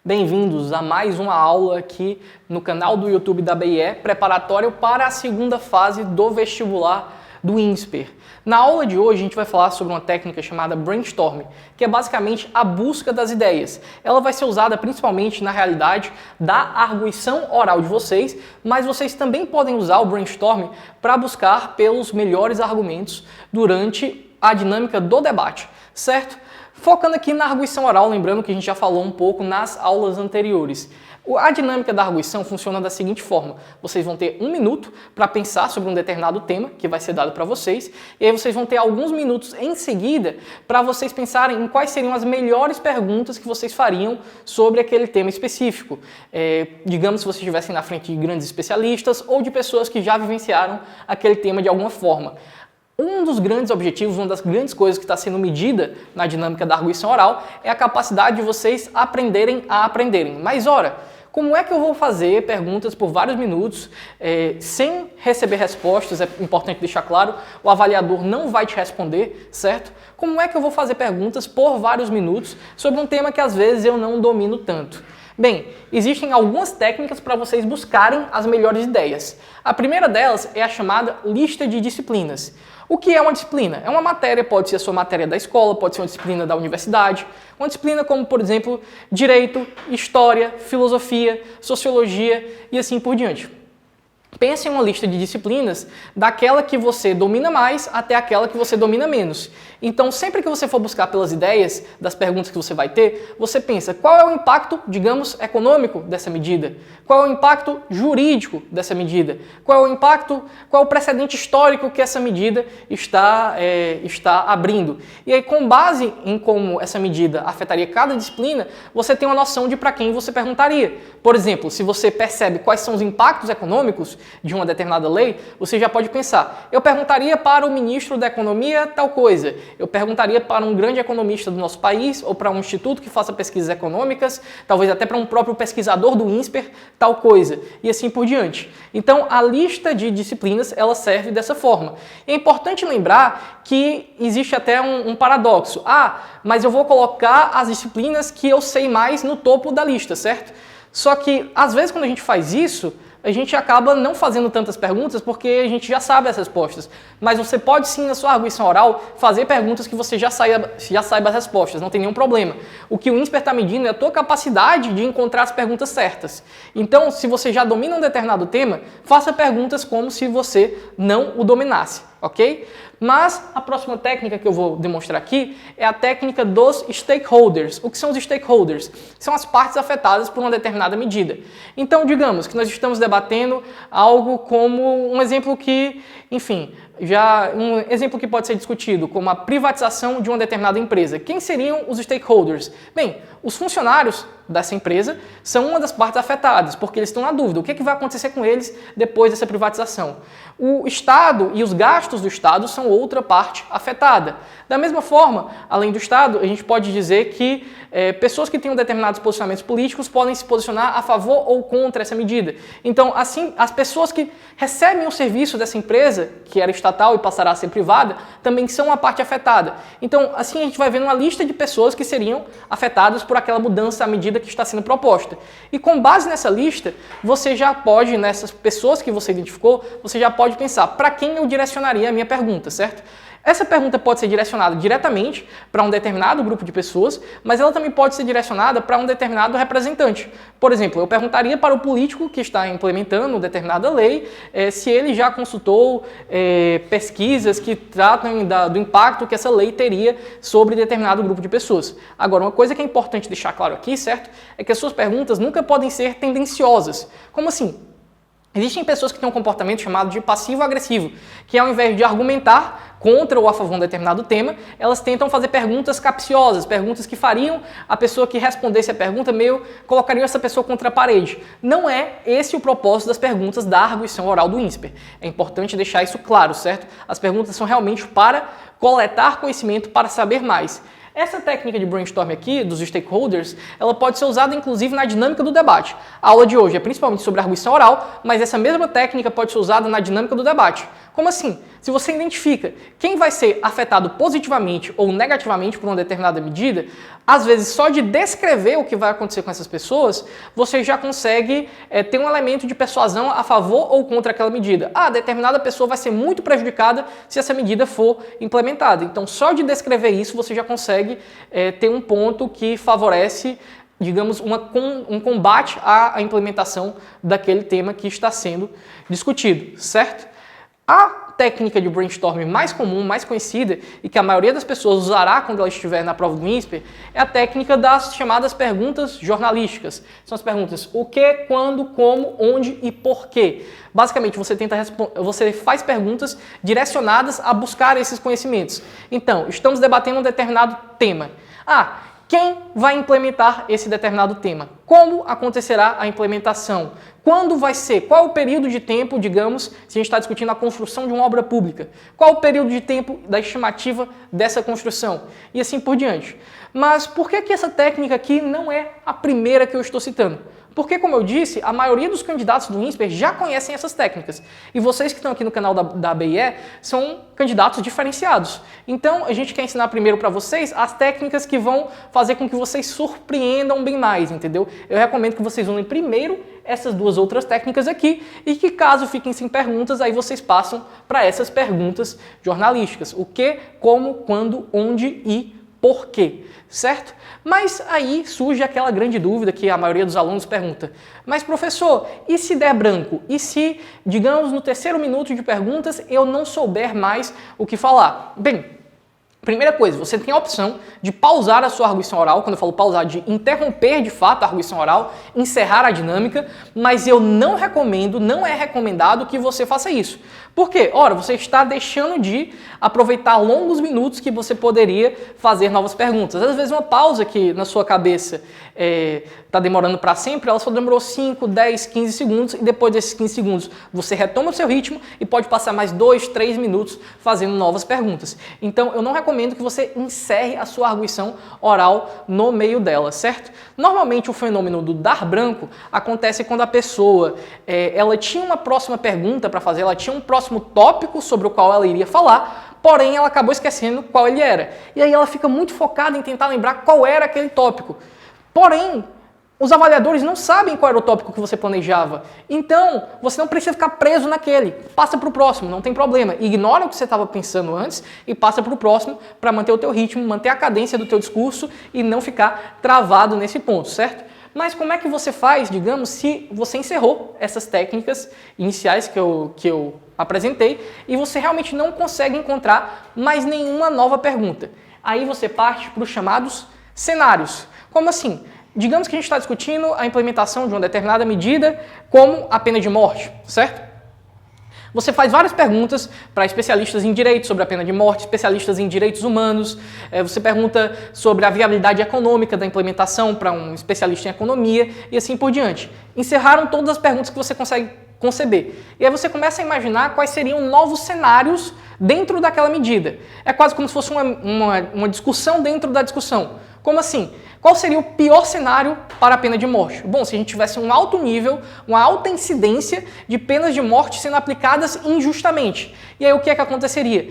Bem-vindos a mais uma aula aqui no canal do YouTube da BIE, preparatório para a segunda fase do vestibular do INSPER. Na aula de hoje a gente vai falar sobre uma técnica chamada brainstorming, que é basicamente a busca das ideias. Ela vai ser usada principalmente na realidade da arguição oral de vocês, mas vocês também podem usar o brainstorming para buscar pelos melhores argumentos durante a dinâmica do debate, certo? Focando aqui na arguição oral, lembrando que a gente já falou um pouco nas aulas anteriores. A dinâmica da arguição funciona da seguinte forma: vocês vão ter 1 minuto para pensar sobre um determinado tema que vai ser dado para vocês, e aí vocês vão ter alguns minutos em seguida para vocês pensarem em quais seriam as melhores perguntas que vocês fariam sobre aquele tema específico. Digamos se vocês estivessem na frente de grandes especialistas ou de pessoas que já vivenciaram aquele tema de alguma forma. Um dos grandes objetivos, uma das grandes coisas que está sendo medida na dinâmica da arguição oral é a capacidade de vocês aprenderem a aprenderem. Mas, ora, como é que eu vou fazer perguntas por vários minutos sem receber respostas? É importante deixar claro, o avaliador não vai te responder, certo? Como é que eu vou fazer perguntas por vários minutos sobre um tema que às vezes eu não domino tanto? Bem, existem algumas técnicas para vocês buscarem as melhores ideias. A primeira delas é a chamada lista de disciplinas. O que é uma disciplina? É uma matéria, pode ser a sua matéria da escola, pode ser uma disciplina da universidade, uma disciplina como, por exemplo, direito, história, filosofia, sociologia e assim por diante. Pense em uma lista de disciplinas daquela que você domina mais até aquela que você domina menos. Então, sempre que você for buscar pelas ideias das perguntas que você vai ter, você pensa qual é o impacto, digamos, econômico dessa medida? Qual é o impacto jurídico dessa medida? Qual é o impacto, qual é o precedente histórico que essa medida está abrindo? E aí, com base em como essa medida afetaria cada disciplina, você tem uma noção de para quem você perguntaria. Por exemplo, se você percebe quais são os impactos econômicos de uma determinada lei, você já pode pensar: eu perguntaria para o ministro da Economia tal coisa, eu perguntaria para um grande economista do nosso país ou para um instituto que faça pesquisas econômicas, talvez até para um próprio pesquisador do INSPER tal coisa, e assim por diante. Então, a lista de disciplinas, ela serve dessa forma. E é importante lembrar que existe até um paradoxo. Mas eu vou colocar as disciplinas que eu sei mais no topo da lista, certo? Só que, às vezes, quando a gente faz isso, a gente acaba não fazendo tantas perguntas porque a gente já sabe as respostas. Mas você pode sim, na sua arguição oral, fazer perguntas que você já saiba as respostas, não tem nenhum problema. O que o INSPER está medindo é a tua capacidade de encontrar as perguntas certas. Então, se você já domina um determinado tema, faça perguntas como se você não o dominasse, ok? Mas a próxima técnica que eu vou demonstrar aqui é a técnica dos stakeholders. O que são os stakeholders? São as partes afetadas por uma determinada medida. Então, digamos que nós estamos debatendo algo como um exemplo que, enfim, um exemplo que pode ser discutido, como a privatização de uma determinada empresa. Quem seriam os stakeholders? Bem, os funcionários dessa empresa são uma das partes afetadas, porque eles estão na dúvida. O que vai acontecer com eles depois dessa privatização? O Estado e os gastos do Estado são outra parte afetada. Da mesma forma, além do Estado, a gente pode dizer que pessoas que tenham determinados posicionamentos políticos podem se posicionar a favor ou contra essa medida. Então, assim, as pessoas que recebem o serviço dessa empresa, que era estatal e passará a ser privada, também são a parte afetada. Então, assim, a gente vai vendo uma lista de pessoas que seriam afetadas por aquela mudança à medida que está sendo proposta. E com base nessa lista, você já pode, nessas pessoas que você identificou, você já pode pensar para quem eu direcionaria a minha pergunta, certo? Essa pergunta pode ser direcionada diretamente para um determinado grupo de pessoas, mas ela também pode ser direcionada para um determinado representante. Por exemplo, eu perguntaria para o político que está implementando determinada lei se ele já consultou pesquisas que tratam do impacto que essa lei teria sobre determinado grupo de pessoas. Agora, uma coisa que é importante deixar claro aqui, certo? É que as suas perguntas nunca podem ser tendenciosas. Como assim? Existem pessoas que têm um comportamento chamado de passivo-agressivo, que ao invés de argumentar contra ou a favor de um determinado tema, elas tentam fazer perguntas capciosas, perguntas que fariam a pessoa que respondesse a pergunta colocariam essa pessoa contra a parede. Não é esse o propósito das perguntas da arguição oral do INSPER. É importante deixar isso claro, certo? As perguntas são realmente para coletar conhecimento, para saber mais. Essa técnica de brainstorming aqui, dos stakeholders, ela pode ser usada inclusive na dinâmica do debate. A aula de hoje é principalmente sobre arguição oral, mas essa mesma técnica pode ser usada na dinâmica do debate. Como assim? Se você identifica quem vai ser afetado positivamente ou negativamente por uma determinada medida, às vezes só de descrever o que vai acontecer com essas pessoas, você já consegue ter um elemento de persuasão a favor ou contra aquela medida. Ah, determinada pessoa vai ser muito prejudicada se essa medida for implementada. Então, só de descrever isso, você já consegue ter um ponto que favorece, digamos, um combate à implementação daquele tema que está sendo discutido, certo? A técnica de brainstorming mais comum, mais conhecida e que a maioria das pessoas usará quando ela estiver na prova do INSPER é a técnica das chamadas perguntas jornalísticas. São as perguntas o que, quando, como, onde e por quê. Basicamente, você faz perguntas direcionadas a buscar esses conhecimentos. Então, estamos debatendo um determinado tema. Quem vai implementar esse determinado tema? Como acontecerá a implementação? Quando vai ser? Qual o período de tempo, digamos, se a gente está discutindo a construção de uma obra pública? Qual o período de tempo da estimativa dessa construção? E assim por diante. Mas por que essa técnica aqui não é a primeira que eu estou citando? Porque, como eu disse, a maioria dos candidatos do INSPER já conhecem essas técnicas. E vocês que estão aqui no canal da BIE são candidatos diferenciados. Então, a gente quer ensinar primeiro para vocês as técnicas que vão fazer com que vocês surpreendam bem mais, entendeu? Eu recomendo que vocês usem primeiro essas duas outras técnicas aqui e que, caso fiquem sem perguntas, aí vocês passam para essas perguntas jornalísticas. O que, como, quando, onde e por quê, certo? Mas aí surge aquela grande dúvida que a maioria dos alunos pergunta: mas professor, e se der branco? E se, digamos, no terceiro minuto de perguntas eu não souber mais o que falar? Bem, primeira coisa, você tem a opção de pausar a sua arguição oral. Quando eu falo pausar, de interromper de fato a arguição oral, encerrar a dinâmica, mas eu não recomendo, não é recomendado que você faça isso. Por quê? Ora, você está deixando de aproveitar longos minutos que você poderia fazer novas perguntas. Às vezes uma pausa que na sua cabeça está demorando para sempre, ela só demorou 5, 10, 15 segundos e depois desses 15 segundos você retoma o seu ritmo e pode passar mais 2, 3 minutos fazendo novas perguntas. Então eu não recomendo que você encerre a sua arguição oral no meio dela, certo? Normalmente o fenômeno do dar branco acontece quando a pessoa ela tinha uma próxima pergunta para fazer, ela tinha um próximo tópico sobre o qual ela iria falar, porém ela acabou esquecendo qual ele era. E aí ela fica muito focada em tentar lembrar qual era aquele tópico. Porém, os avaliadores não sabem qual era o tópico que você planejava. Então, você não precisa ficar preso naquele. Passa para o próximo, não tem problema. Ignora o que você estava pensando antes e passa para o próximo para manter o teu ritmo, manter a cadência do teu discurso e não ficar travado nesse ponto, certo? Mas como é que você faz, digamos, se você encerrou essas técnicas iniciais que eu apresentei e você realmente não consegue encontrar mais nenhuma nova pergunta? Aí você parte para os chamados cenários. Como assim? Digamos que a gente está discutindo a implementação de uma determinada medida como a pena de morte, certo? Você faz várias perguntas para especialistas em direito sobre a pena de morte, especialistas em direitos humanos, você pergunta sobre a viabilidade econômica da implementação para um especialista em economia e assim por diante. Encerraram todas as perguntas que você consegue conceber. E aí você começa a imaginar quais seriam novos cenários dentro daquela medida. É quase como se fosse uma discussão dentro da discussão. Como assim? Qual seria o pior cenário para a pena de morte? Bom, se a gente tivesse um alto nível, uma alta incidência de penas de morte sendo aplicadas injustamente. E aí o que é que aconteceria?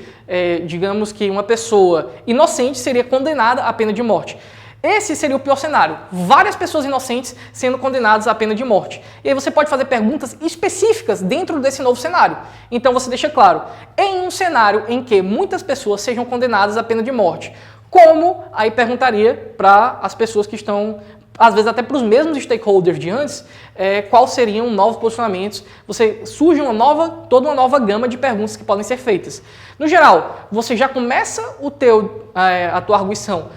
Digamos que uma pessoa inocente seria condenada à pena de morte. Esse seria o pior cenário. Várias pessoas inocentes sendo condenadas à pena de morte. E aí você pode fazer perguntas específicas dentro desse novo cenário. Então você deixa claro, em um cenário em que muitas pessoas sejam condenadas à pena de morte, como aí perguntaria para as pessoas que estão, às vezes até para os mesmos stakeholders de antes, quais seriam novos posicionamentos. Surge toda uma nova gama de perguntas que podem ser feitas. No geral, você já começa a tua arguição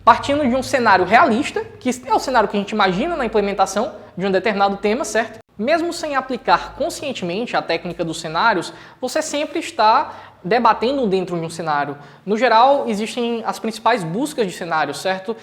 partindo de um cenário realista, que é o cenário que a gente imagina na implementação de um determinado tema, certo? Mesmo sem aplicar conscientemente a técnica dos cenários, você sempre está debatendo dentro de um cenário. No geral, existem as principais buscas de cenário, certo?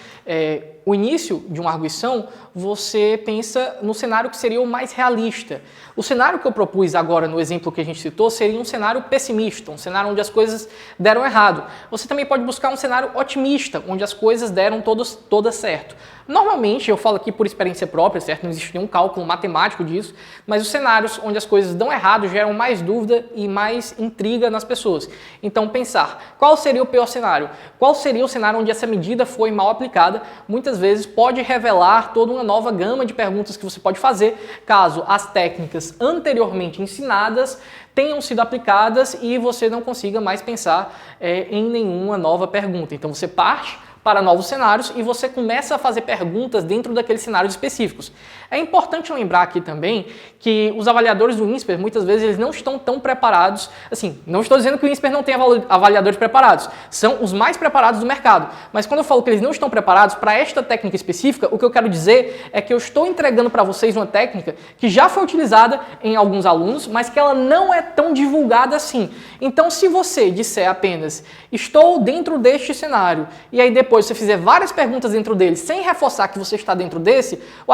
O início de uma arguição, você pensa no cenário que seria o mais realista. O cenário que eu propus agora no exemplo que a gente citou seria um cenário pessimista, um cenário onde as coisas deram errado. Você também pode buscar um cenário otimista, onde as coisas deram todas certo. Normalmente, eu falo aqui por experiência própria, certo? Não existe nenhum cálculo matemático disso, mas os cenários onde as coisas dão errado geram mais dúvida e mais intriga nas pessoas. Então, pensar, qual seria o pior cenário? Qual seria o cenário onde essa medida foi mal aplicada? Muitas vezes pode revelar toda uma nova gama de perguntas que você pode fazer, caso as técnicas anteriormente ensinadas tenham sido aplicadas e você não consiga mais pensar em nenhuma nova pergunta. Então, você parte para novos cenários e você começa a fazer perguntas dentro daqueles cenários específicos. É importante lembrar aqui também que os avaliadores do INSPER, muitas vezes, eles não estão tão preparados, assim, não estou dizendo que o INSPER não tem avaliadores preparados, são os mais preparados do mercado, mas quando eu falo que eles não estão preparados para esta técnica específica, o que eu quero dizer é que eu estou entregando para vocês uma técnica que já foi utilizada em alguns alunos, mas que ela não é tão divulgada assim. Então, se você disser apenas, estou dentro deste cenário, e aí depois você fizer várias perguntas dentro dele, sem reforçar que você está dentro desse, o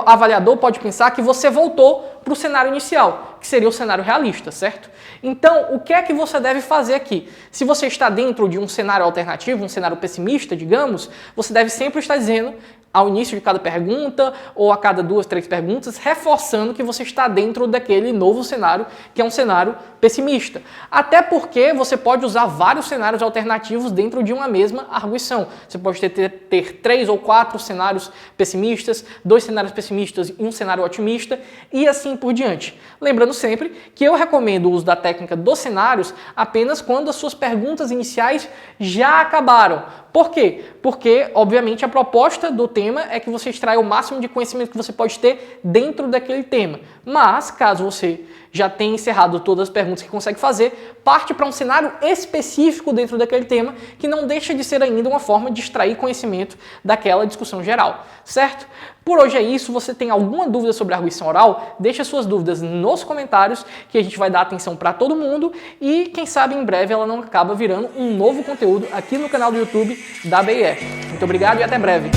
avaliador pode pensar que você voltou para o cenário inicial, que seria o cenário realista, certo? Então, o que é que você deve fazer aqui? Se você está dentro de um cenário alternativo, um cenário pessimista, digamos, você deve sempre estar dizendo, ao início de cada pergunta ou a cada 2, 3 perguntas, reforçando que você está dentro daquele novo cenário, que é um cenário pessimista. Até porque você pode usar vários cenários alternativos dentro de uma mesma arguição. Você pode ter 3 ou 4 cenários pessimistas, 2 cenários pessimistas e um cenário otimista, e assim por diante. Lembrando sempre que eu recomendo o uso da técnica dos cenários apenas quando as suas perguntas iniciais já acabaram. Por quê? Porque, obviamente, a proposta do tema é que você extraia o máximo de conhecimento que você pode ter dentro daquele tema. Mas, caso você já tenha encerrado todas as perguntas que consegue fazer, parte para um cenário específico dentro daquele tema, que não deixa de ser ainda uma forma de extrair conhecimento daquela discussão geral, certo? Por hoje é isso. Você tem alguma dúvida sobre a arguição oral? Deixa suas dúvidas nos comentários, que a gente vai dar atenção para todo mundo e, quem sabe, em breve ela não acaba virando um novo conteúdo aqui no canal do YouTube da BIE. Muito obrigado e até breve!